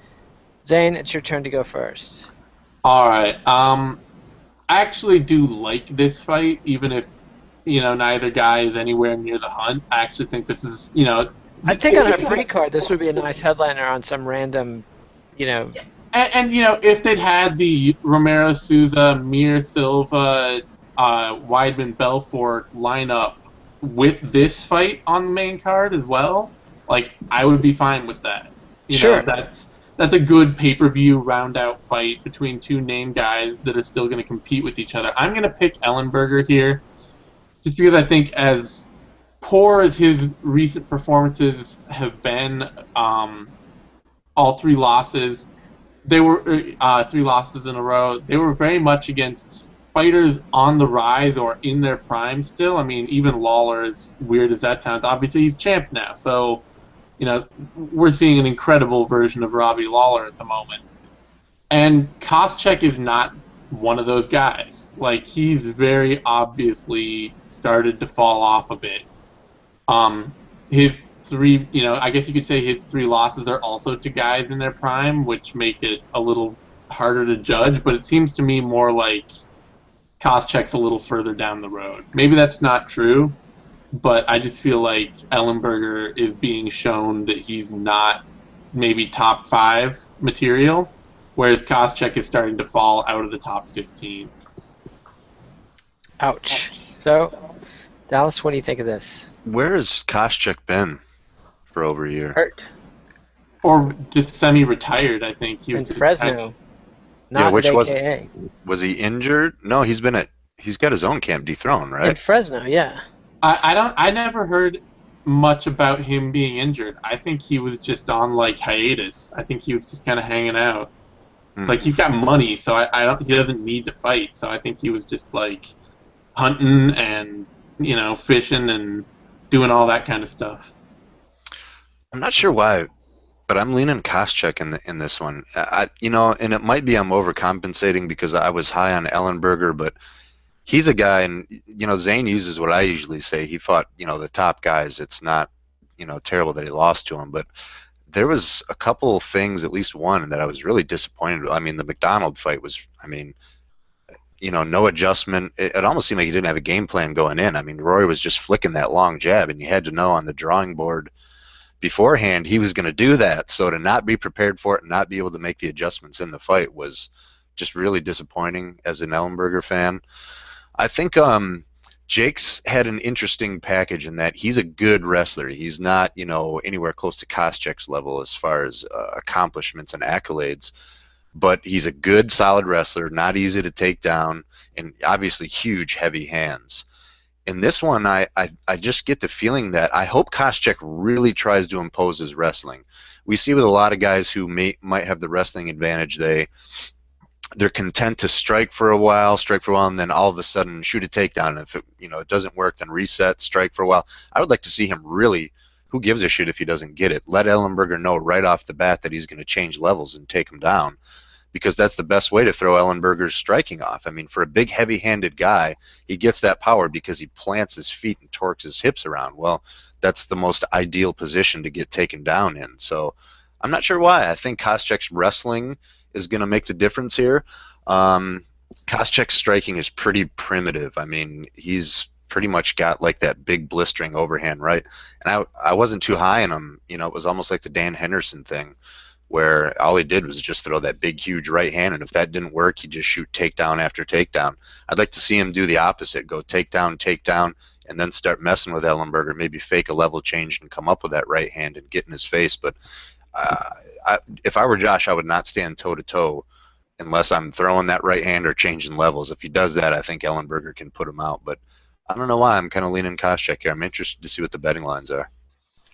Speaker 1: Zane, it's your turn to go first.
Speaker 3: All right. I actually do like this fight, even if neither guy is anywhere near the hunt. I actually think this is,
Speaker 1: I think on a free card, this would be a nice headliner on some random,
Speaker 3: And if they'd had the Romero Souza, Mir Silva, Weidman Belfort lineup with this fight on the main card as well, I would be fine with that.
Speaker 1: Sure.
Speaker 3: That's a good pay-per-view round-out fight between two name guys that are still going to compete with each other. I'm going to pick Ellenberger here, just because I think as poor as his recent performances have been, all three losses, they were 3 losses in a row. They were very much against fighters on the rise or in their prime still. I mean, even Lawler, as weird as that sounds, obviously he's champ now. So, we're seeing an incredible version of Robbie Lawler at the moment. And Koscheck is not one of those guys. He's very obviously started to fall off a bit. His 3, I guess you could say his 3 losses are also to guys in their prime, which make it a little harder to judge, but it seems to me more like Koscheck's a little further down the road. Maybe that's not true, but I just feel like Ellenberger is being shown that he's not maybe top 5 material, whereas Koscheck is starting to fall out of the top 15.
Speaker 1: Ouch. So, Dallas, what do you think of this?
Speaker 2: Where has Koscheck been for over a year?
Speaker 1: Hurt.
Speaker 3: Or just semi-retired, I think. He was
Speaker 1: in
Speaker 3: just
Speaker 1: Fresno. Not
Speaker 2: which
Speaker 1: at AKA.
Speaker 2: Was he injured? No, he's got his own camp dethroned, right?
Speaker 1: In Fresno, yeah.
Speaker 3: I never heard much about him being injured. I think he was just on hiatus. I think he was just kind of hanging out. Like, he's got money, so I don't. He doesn't need to fight. So I think he was just like hunting and fishing and doing all that kind of stuff.
Speaker 2: I'm not sure why, but I'm leaning Koscheck in this one. And it might be I'm overcompensating because I was high on Ellenberger, but he's a guy, and Zane uses what I usually say. He fought the top guys. It's not terrible that he lost to him, but there was a couple things, at least one, that I was really disappointed with. I mean, the McDonald fight was, no adjustment. It almost seemed like he didn't have a game plan going in. I mean, Rory was just flicking that long jab, and you had to know on the drawing board beforehand he was going to do that. So to not be prepared for it and not be able to make the adjustments in the fight was just really disappointing as an Ellenberger fan. I think Jake's had an interesting package in that he's a good wrestler. He's not, anywhere close to Koscheck's level as far as accomplishments and accolades, but he's a good, solid wrestler, not easy to take down, and obviously huge, heavy hands. In this one, I just get the feeling that I hope Koscheck really tries to impose his wrestling. We see with a lot of guys who might have the wrestling advantage, they're content to strike for a while, and then all of a sudden shoot a takedown. And if it doesn't work, then reset, strike for a while. I would like to see him really, who gives a shit if he doesn't get it? Let Ellenberger know right off the bat that he's going to change levels and take him down, because that's the best way to throw Ellenberger's striking off. I mean, for a big, heavy-handed guy, he gets that power because he plants his feet and torques his hips around. Well, that's the most ideal position to get taken down in. So I'm not sure why. I think Koscheck's wrestling is going to make the difference here. Koscheck's striking is pretty primitive. I mean, he's pretty much got like that big blistering overhand, right? And I wasn't too high on him. It was almost like the Dan Henderson thing, where all he did was just throw that big, huge right hand, and if that didn't work, he'd just shoot takedown after takedown. I'd like to see him do the opposite, go takedown, and then start messing with Ellenberger, maybe fake a level change and come up with that right hand and get in his face. But if I were Josh, I would not stand toe-to-toe unless I'm throwing that right hand or changing levels. If he does that, I think Ellenberger can put him out. But I don't know why I'm kind of leaning Koscheck here. I'm interested to see what the betting lines are.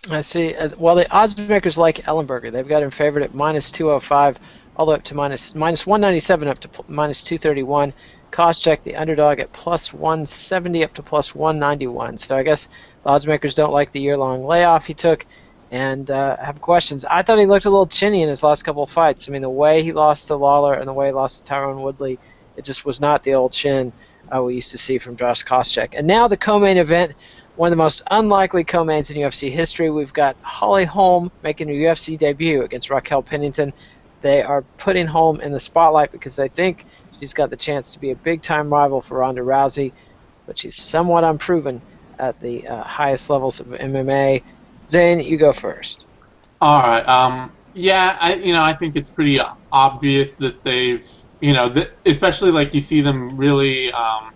Speaker 1: I see. Well, the odds makers like Ellenberger. They've got him favored at minus 205, all the way up to minus 197 up to minus 231. Koscheck, the underdog, at plus 170 up to plus 191. So I guess the odds makers don't like the year-long layoff he took and have questions. I thought he looked a little chinny in his last couple of fights. I mean, the way he lost to Lawler and the way he lost to Tyrone Woodley, it just was not the old chin we used to see from Josh Koscheck. And now the co-main event, one of the most unlikely co-mains in UFC history. We've got Holly Holm making her UFC debut against Raquel Pennington. They are putting Holm in the spotlight because they think she's got the chance to be a big-time rival for Ronda Rousey, but she's somewhat unproven at the highest levels of MMA. Zane, you go first.
Speaker 3: All right. Yeah, I think it's pretty obvious that they've, especially like you see them really,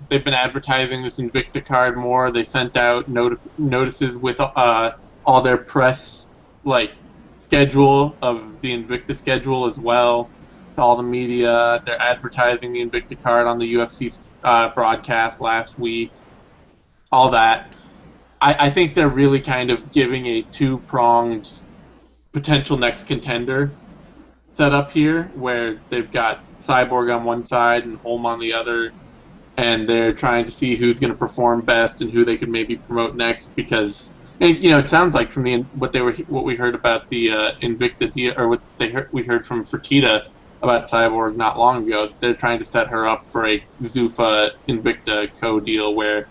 Speaker 3: they've been advertising this Invicta card more. They sent out notices with all their press, like, schedule of the Invicta schedule as well to all the media. They're advertising the Invicta card on the UFC broadcast last week. All that. I think they're really kind of giving a two-pronged potential next contender setup here, where they've got Cyborg on one side and Holm on the other, and they're trying to see who's going to perform best and who they could maybe promote next. Because, it sounds like from what we heard about the Invicta deal, or we heard from Fertitta about Cyborg not long ago, they're trying to set her up for a Zuffa Invicta co-deal where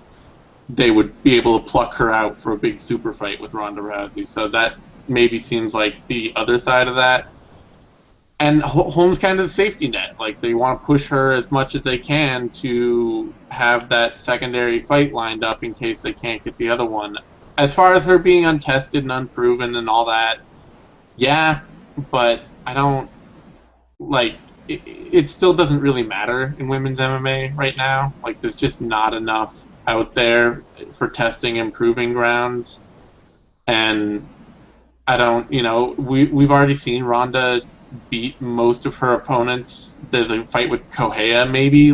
Speaker 3: they would be able to pluck her out for a big super fight with Ronda Rousey. So that maybe seems like the other side of that. And Holm's kind of the safety net. Like, they want to push her as much as they can to have that secondary fight lined up in case they can't get the other one. As far as her being untested and unproven and all that, yeah, but I don't, like, it still doesn't really matter in women's MMA right now. Like, there's just not enough out there for testing and proving grounds. And I don't, we've already seen Ronda beat most of her opponents. There's a fight with Correa maybe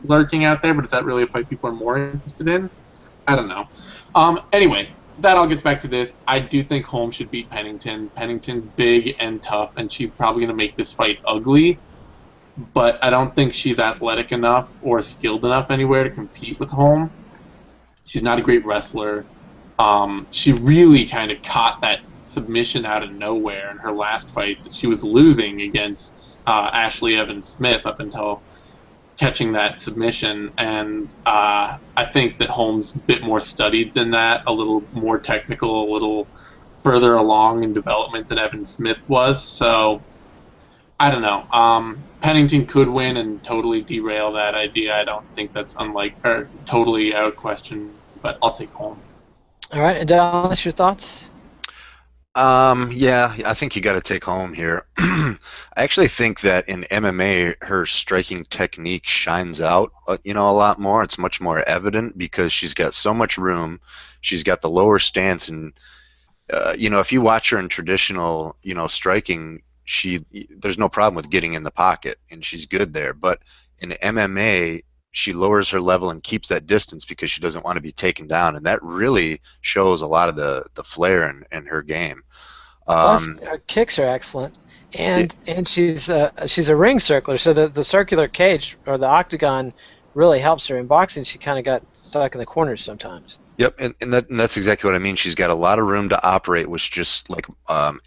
Speaker 3: lurking out there, but is that really a fight people are more interested in? I don't know. Anyway, that all gets back to this. I do think Holm should beat Pennington. Pennington's big and tough, and she's probably going to make this fight ugly. but I don't think she's athletic enough or skilled enough anywhere to compete with Holm. She's not a great wrestler. She really kind of caught that submission out of nowhere in her last fight that she was losing against Ashley Evans Smith up until catching that submission. And I think that Holm's a bit more studied than that, a little more technical, a little further along in development than Evan Smith was. So I don't know. Pennington could win and totally derail that idea. I don't think that's totally out of question, but I'll take Holm.
Speaker 1: All right, and Dallas, your thoughts?
Speaker 2: Yeah, I think you got to take Holm here. I actually think that in MMA, her striking technique shines out, a lot more. It's much more evident because she's got so much room. She's got the lower stance, and if you watch her in traditional, striking, there's no problem with getting in the pocket, and she's good there. But in MMA, she lowers her level and keeps that distance because she doesn't want to be taken down, and that really shows a lot of the flair in her game.
Speaker 1: Plus, her kicks are excellent, and she's a ring circler, so the circular cage or the octagon really helps her. In boxing, she kind of got stuck in the corners sometimes.
Speaker 2: Yep, and that's exactly what I mean. She's got a lot of room to operate, which just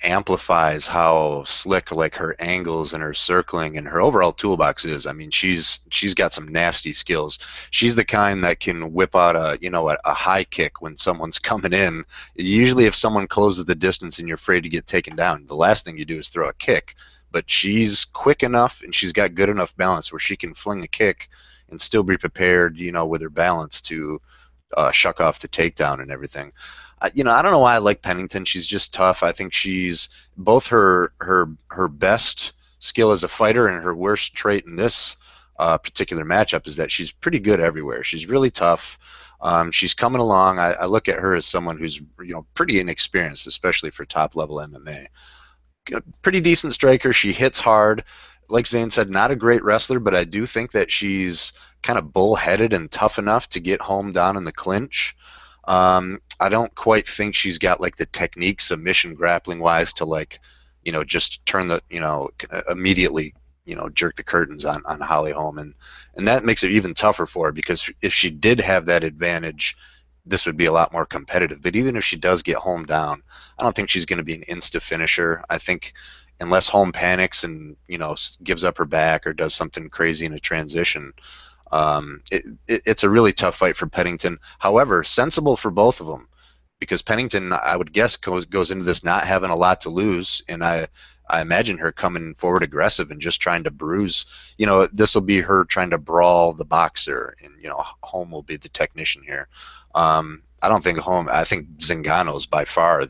Speaker 2: amplifies how slick her angles and her circling and her overall toolbox is. I mean, she's got some nasty skills. She's the kind that can whip out a high kick when someone's coming in. Usually, if someone closes the distance and you're afraid to get taken down, the last thing you do is throw a kick. But she's quick enough and she's got good enough balance where she can fling a kick and still be prepared, with her balance to shuck off the takedown and everything. I don't know why I like Pennington. She's just tough. I think she's both her best skill as a fighter and her worst trait in this particular matchup is that she's pretty good everywhere. She's really tough. She's coming along. I look at her as someone who's pretty inexperienced, especially for top level MMA. Pretty decent striker. She hits hard. Like Zane said, not a great wrestler, but I do think that she's kind of bullheaded and tough enough to get Holm down in the clinch. I don't quite think she's got the technique submission grappling wise to just turn the immediately jerk the curtains on Holly Holm, and that makes it even tougher for her because if she did have that advantage, this would be a lot more competitive. But even if she does get Holm down, I don't think she's going to be an insta finisher. I think unless Holm panics and gives up her back or does something crazy in a transition, it's a really tough fight for Pennington. However, sensible for both of them because Pennington, I would guess, goes into this not having a lot to lose, and I imagine her coming forward aggressive and just trying to bruise. This will be her trying to brawl the boxer, and Holm will be the technician here. I don't think Holm. I think Zingano is by far,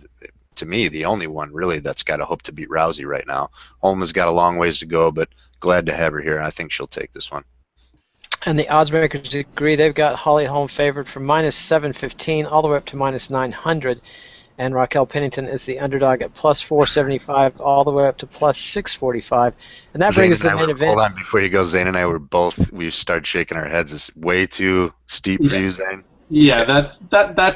Speaker 2: to me, the only one really that's got a hope to beat Rousey right now. Holm has got a long ways to go, but glad to have her here. I think she'll take this one.
Speaker 1: And the odds makers agree. They've got Holly Holm favored from -715 all the way up to -900. And Raquel Pennington is the underdog at +475 all the way up to +645. And that brings us to the main event.
Speaker 2: Hold on, before you go, Zane and I we started shaking our heads. It's way too steep for you, Zane.
Speaker 3: Yeah, that's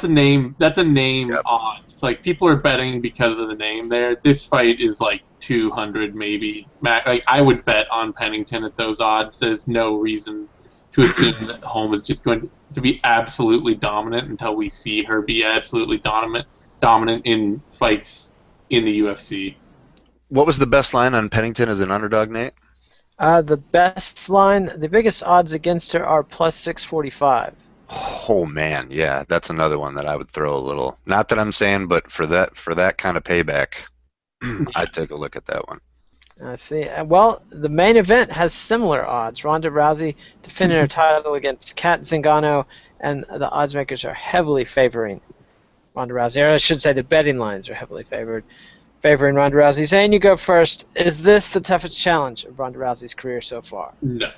Speaker 3: a name. That's a name odds. People are betting because of the name there. This fight is 200 maybe. I would bet on Pennington at those odds. There's no reason to assume that Holm is just going to be absolutely dominant until we see her be absolutely dominant in fights in the UFC.
Speaker 2: What was the best line on Pennington as an underdog, Nate?
Speaker 1: The best line, the biggest odds against her are +645.
Speaker 2: Oh man, yeah, that's another one that I would throw a little. Not that I'm saying, but for that kind of payback, I'd take a look at that one.
Speaker 1: I see. Well, the main event has similar odds. Ronda Rousey defending her title against Kat Zingano, and the odds makers are heavily favoring Ronda Rousey. Or I should say the betting lines are heavily favoring Ronda Rousey. Zane, you go first. Is this the toughest challenge of Ronda Rousey's career so far?
Speaker 3: No,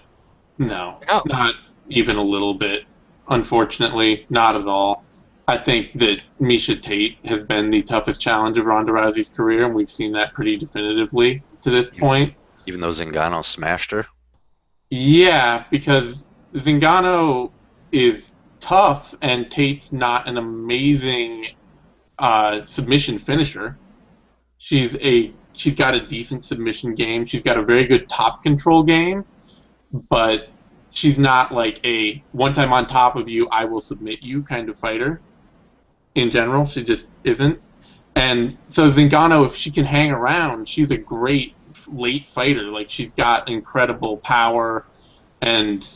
Speaker 1: Oh.
Speaker 3: Not even a little bit. Unfortunately, not at all. I think that Miesha Tate has been the toughest challenge of Ronda Rousey's career, and we've seen that pretty definitively to this point.
Speaker 2: Even though Zingano smashed her?
Speaker 3: Yeah, because Zingano is tough, and Tate's not an amazing submission finisher. She's got a decent submission game. She's got a very good top control game. but she's not like a one time on top of you, I will submit you kind of fighter. In general, she just isn't. And so Zingano, if she can hang around, she's a great late fighter. Like she's got incredible power and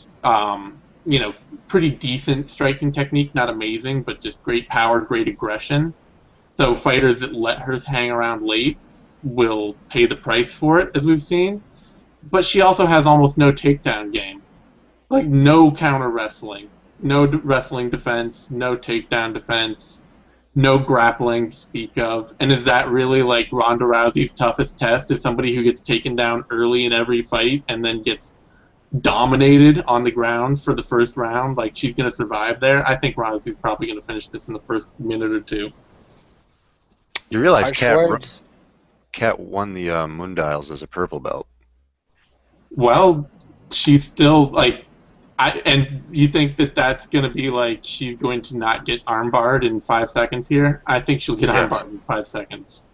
Speaker 3: you know, pretty decent striking technique, not amazing, but just great power, great aggression. So fighters that let her hang around late will pay the price for it, as we've seen. But she also has almost no takedown game, like no counter wrestling, no wrestling defense, no takedown defense, no grappling to speak of. And is that really like Ronda Rousey's toughest test? Is somebody who gets taken down early in every fight and then gets dominated on the ground for the first round? Like she's going to survive there? I think Rousey's probably going to finish this in the first minute or two.
Speaker 2: You realize
Speaker 1: Harsh
Speaker 2: Kat won the Moondials as a purple belt.
Speaker 3: Well, she's still like, and you think that that's going to be like she's going to not get armbarred in 5 seconds here? I think she'll get armbarred in 5 seconds.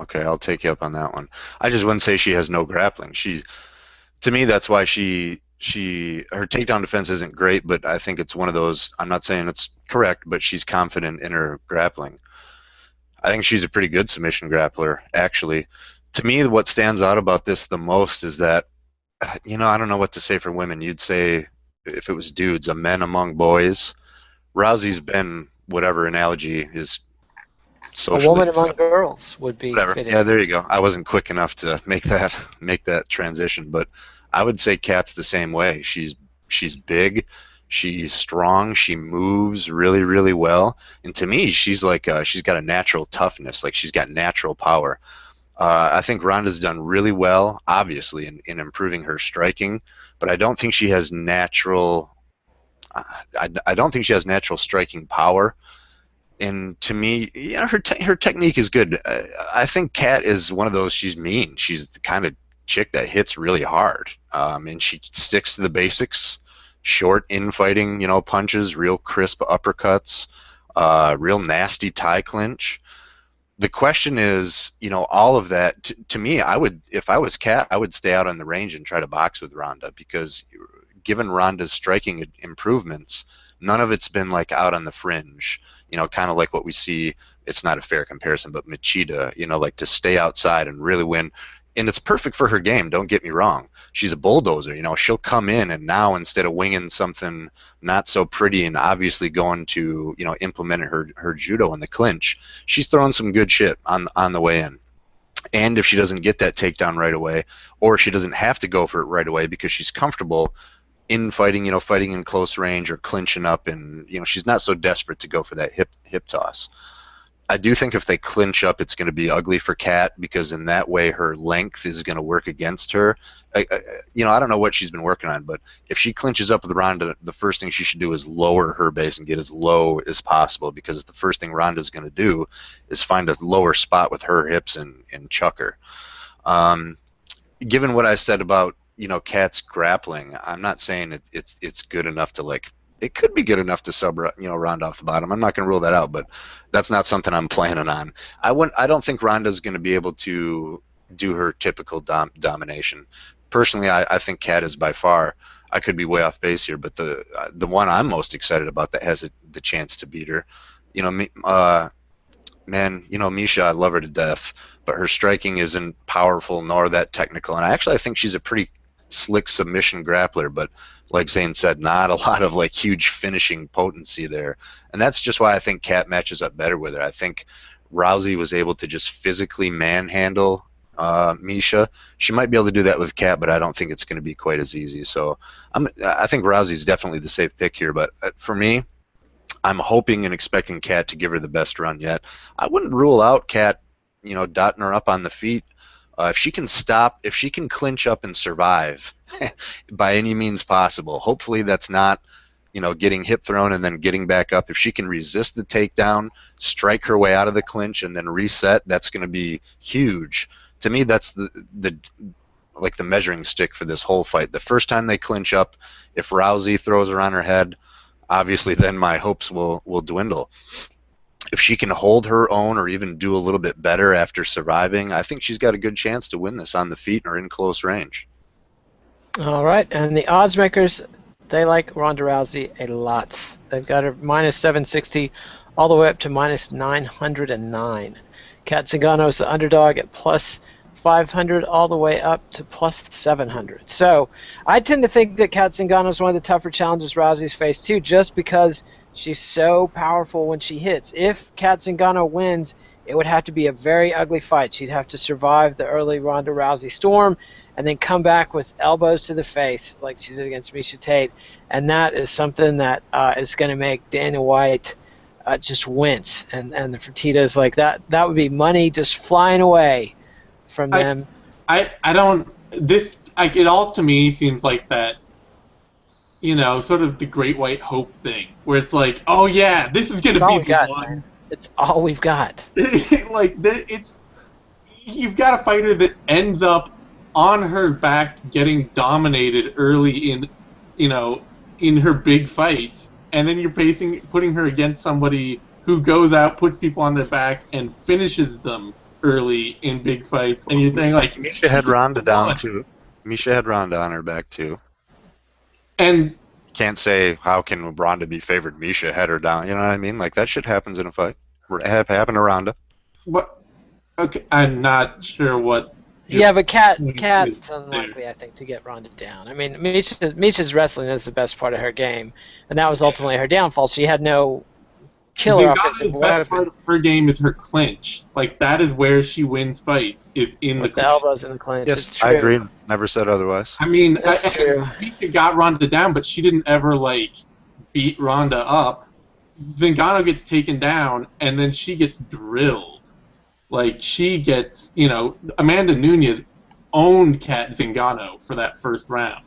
Speaker 2: Okay, I'll take you up on that one. I just wouldn't say she has no grappling. To me, that's why her takedown defense isn't great, but I think it's one of those. I'm not saying it's correct, but she's confident in her grappling. I think she's a pretty good submission grappler, actually. To me, what stands out about this the most is that, you know, I don't know what to say for women. You'd say, if it was dudes, a men among boys. Rousey's been, whatever analogy is socially.
Speaker 1: A woman among girls would be
Speaker 2: whatever.
Speaker 1: fitting.
Speaker 2: Yeah, there you go. I wasn't quick enough to make that transition, but I would say Kat's the same way. She's big. She's strong. She moves really, really well. And to me, she's like she's got a natural toughness. Like she's got natural power. I think Ronda's done really well, obviously, in improving her striking. But I don't think she has natural. I don't think she has natural striking power. And to me, you know, her technique is good. I think Kat is one of those. She's mean. She's the kind of chick that hits really hard, and she sticks to the basics. Short infighting, you know, punches, real crisp uppercuts, real nasty tie clinch. The question is, you know, all of that. To me, I would, if I was Kat, I would stay out on the range and try to box with Ronda, because given Ronda's striking improvements, none of it's been like out on the fringe. You know, kind of like what we see. It's not a fair comparison, but Machida, you know, like to stay outside and really win. And it's perfect for her game, don't get me wrong. She's a bulldozer, you know. She'll come in, and now instead of winging something not so pretty and obviously going to, you know, implement her judo in the clinch, she's throwing some good shit on the way in. And if she doesn't get that takedown right away, or she doesn't have to go for it right away because she's comfortable in fighting, you know, fighting in close range or clinching up, and, you know, she's not so desperate to go for that hip toss. I do think if they clinch up, it's going to be ugly for Kat, because in that way her length is going to work against her. You know, I don't know what she's been working on, but if she clinches up with Ronda, the first thing she should do is lower her base and get as low as possible, because the first thing Ronda's going to do is find a lower spot with her hips and chuck her. Given what I said about, you know, Kat's grappling, I'm not saying it's good enough to, like, it could be good enough to sub, you know, Ronda off the bottom. I'm not going to rule that out, but that's not something I'm planning on. I don't think Ronda's going to be able to do her typical domination. Personally, I think Kat is by far. I could be way off base here, but the one I'm most excited about that has the chance to beat her, you know, man, you know, Misha, I love her to death, but her striking isn't powerful nor that technical, and I think she's a pretty slick submission grappler, but like Zane said, not a lot of like huge finishing potency there. And that's just why I think Kat matches up better with her. I think Rousey was able to just physically manhandle Misha. She might be able to do that with Kat, but I don't think it's going to be quite as easy. So I think Rousey's definitely the safe pick here, but for me, I'm hoping and expecting Kat to give her the best run yet. I wouldn't rule out Kat, you know, dotting her up on the feet. If she can stop, if she can clinch up and survive by any means possible, hopefully that's not, you know, getting hip thrown and then getting back up. If she can resist the takedown, strike her way out of the clinch, and then reset, that's going to be huge. To me, that's the measuring stick for this whole fight. The first time they clinch up, if Rousey throws her on her head, obviously then my hopes will dwindle. If she can hold her own or even do a little bit better after surviving, I think she's got a good chance to win this on the feet or in close range.
Speaker 1: All right, and the odds makers, they like Ronda Rousey a lot. They've got her minus 760 all the way up to minus 909. Kat Zingano is the underdog at plus 500 all the way up to plus 700. So I tend to think that Kat Zingano is one of the tougher challenges Rousey's faced too, just because she's so powerful when she hits. If Kat Zingano wins, it would have to be a very ugly fight. She'd have to survive the early Ronda Rousey storm and then come back with elbows to the face like she did against Miesha Tate. And that is something that is going to make Dana White just wince. And the Fertittas, like that would be money just flying away from them.
Speaker 3: I don't. This, like, it all to me seems like that, sort of the Great White Hope thing, where it's like, oh yeah, this is going to be the one.
Speaker 1: Man. It's all we've got.
Speaker 3: You've got a fighter that ends up on her back getting dominated early in her big fights, and then you're putting her against somebody who goes out, puts people on their back, and finishes them early in big fights, and you're saying, like,
Speaker 2: Miesha had Ronda down too. Miesha had Ronda on her back too.
Speaker 3: And
Speaker 2: can't say how can Ronda be favored. Miesha had her down. You know what I mean? Like, that shit happens in a fight. It happened to Ronda.
Speaker 3: what? Okay, I'm not sure what.
Speaker 1: Yeah, but Kat's unlikely, I think, to get Ronda down. I mean, Miesha's wrestling is the best part of her game, and that was ultimately her downfall. She had no killer offensive
Speaker 3: weapon. The best part of her game is her clinch. Like, that is where she wins fights, is in
Speaker 1: with
Speaker 3: the
Speaker 1: the elbows in the clinch.
Speaker 2: Yes,
Speaker 1: it's true.
Speaker 2: I agree. Never said otherwise.
Speaker 3: I mean,
Speaker 1: That's true.
Speaker 3: Miesha got Ronda down, but she didn't ever, like, beat Ronda up. Zingano gets taken down, and then she gets drilled. Like, she gets, Amanda Nunes owned Kat Zingano for that first round.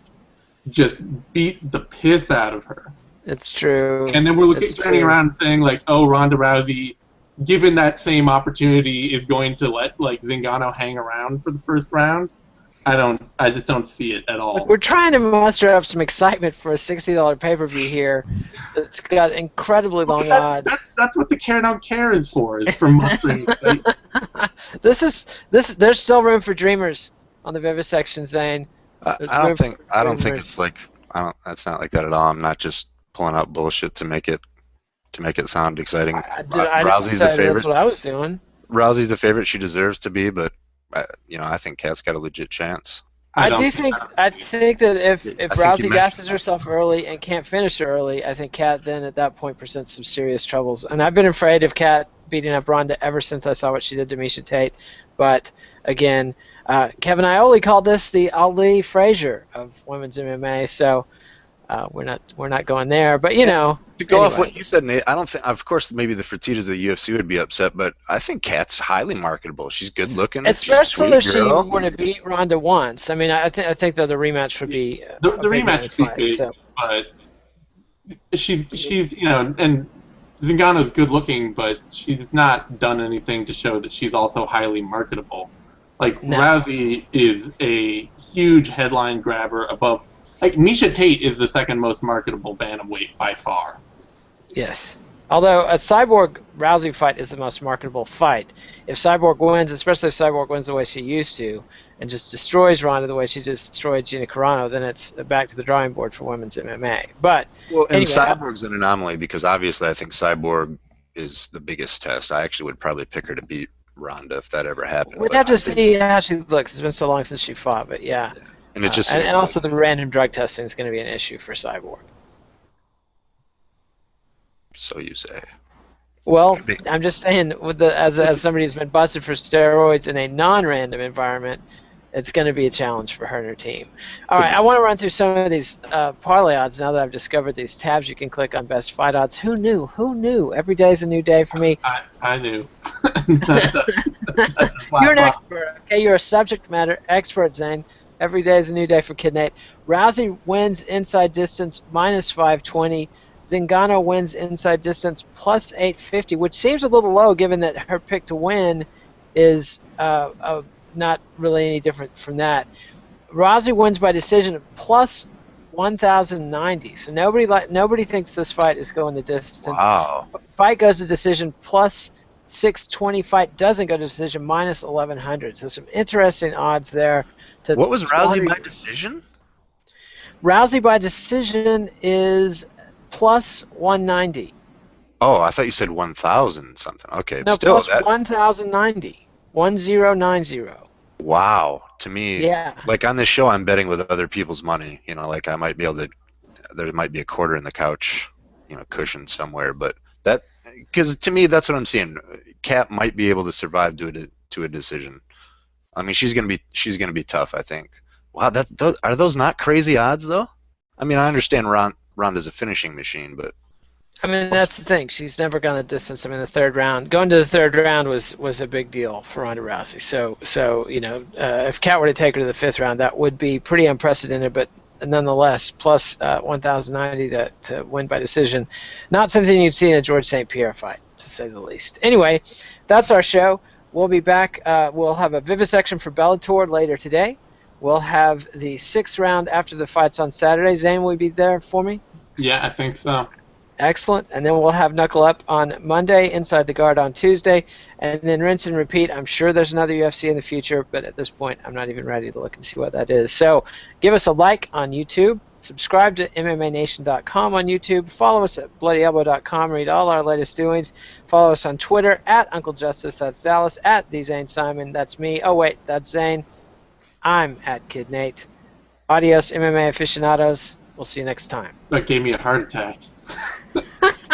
Speaker 3: Just beat the piss out of her.
Speaker 1: It's true.
Speaker 3: And then we're turning around and saying, like, oh, Ronda Rousey, given that same opportunity, is going to let, like, Zingano hang around for the first round. I just don't see it at all.
Speaker 1: Look, we're trying to muster up some excitement for a $60 pay-per-view here. It's got incredibly long odds.
Speaker 3: That's what the Care Don't Care is for mustering.
Speaker 1: There's still room for dreamers on the Vivisection, Zane.
Speaker 2: I don't think it's like that's not like that at all. I'm not just pulling out bullshit to make it sound exciting. Rousey's the favorite.
Speaker 1: That's what I was doing.
Speaker 2: Rousey's the favorite. She deserves to be, but I think Kat's got a legit chance.
Speaker 1: I think that if Rousey gasses herself early and can't finish her early, I think Kat then at that point presents some serious troubles. And I've been afraid of Kat beating up Ronda ever since I saw what she did to Miesha Tate. But again, Kevin Iole called this the Ali Frazier of women's MMA. So we're not going there. But
Speaker 2: to go off what you said, Nate, I don't think. Of course, maybe the Fertittas of the UFC would be upset, but I think Kat's highly marketable. She's good looking.
Speaker 1: Especially if she were to beat Ronda once. I mean, I think that the rematch would be
Speaker 3: the rematch would be big, so. But she's and Zingano's good looking, but she's not done anything to show that she's also highly marketable. Like, no. Rousey is a huge headline grabber above. Like, Miesha Tate is the second most marketable bantamweight by far.
Speaker 1: Yes. Although a Cyborg-Rousey fight is the most marketable fight. If Cyborg wins, especially if Cyborg wins the way she used to, and just destroys Ronda the way she just destroyed Gina Carano, then it's back to the drawing board for women's MMA. But
Speaker 2: anyway, Cyborg's an anomaly because obviously I think Cyborg is the biggest test. I actually would probably pick her to beat Ronda if that ever happened.
Speaker 1: We'd have to see how she looks. It's been so long since she fought, but yeah.
Speaker 2: And it just
Speaker 1: and also the random drug testing is going to be an issue for Cyborg.
Speaker 2: So you say.
Speaker 1: Well, I'm just saying, as somebody who's been busted for steroids in a non-random environment, it's going to be a challenge for her and her team. All right, I want to run through some of these parlay odds now that I've discovered these tabs you can click on Best Fight Odds. Who knew? Who knew? Every day is a new day for me.
Speaker 3: I knew.
Speaker 1: You're an expert. Okay, you're a subject matter expert, Zane. Every day is a new day for Kid Nate. Rousey wins inside distance minus 520. Zingano wins inside distance plus 850, which seems a little low given that her pick to win is not really any different from that. Rousey wins by decision plus 1,090. So nobody thinks this fight is going the distance.
Speaker 2: Wow.
Speaker 1: Fight goes to decision plus 620. Fight doesn't go to decision minus 1,100. So some interesting odds there.
Speaker 2: What was Rousey by decision?
Speaker 1: Rousey by decision is plus 190.
Speaker 2: Oh, I thought you said 1,000 something. Okay,
Speaker 1: No,
Speaker 2: still
Speaker 1: plus
Speaker 2: that.
Speaker 1: 1,090. 1090.
Speaker 2: Wow, to me,
Speaker 1: Yeah.
Speaker 2: like on this show, I'm betting with other people's money. You know, like I might be able to. There might be a quarter in the couch, you know, cushion somewhere. But that, because to me, that's what I'm seeing. Kat might be able to survive to a decision. I mean, she's gonna be tough, I think. Wow, are those not crazy odds though? I mean, I understand Ronda's a finishing machine, but
Speaker 1: I mean, that's the thing. She's never gone the distance. I mean, the third round, going to the third round was a big deal for Ronda Rousey. So you know, if Kat were to take her to the fifth round, that would be pretty unprecedented. But nonetheless, plus 1,090 to win by decision, not something you'd see in a George St. Pierre fight, to say the least. Anyway, that's our show. We'll be back. We'll have a Vivisection for Bellator later today. We'll have the sixth round after the fights on Saturday. Zane, will you be there for me?
Speaker 3: Yeah, I think so.
Speaker 1: Excellent. And then we'll have Knuckle Up on Monday, Inside the Guard on Tuesday, and then rinse and repeat. I'm sure there's another UFC in the future, but at this point, I'm not even ready to look and see what that is. So give us a like on YouTube. Subscribe to MMANation.com on YouTube. Follow us at BloodyElbow.com. Read all our latest doings. Follow us on Twitter at Uncle Justice. That's Dallas. At the Zane Simon. That's me. Oh, wait. That's Zane. I'm at Kid Nate. Adios, MMA aficionados. We'll see you next time.
Speaker 3: That gave me a heart attack.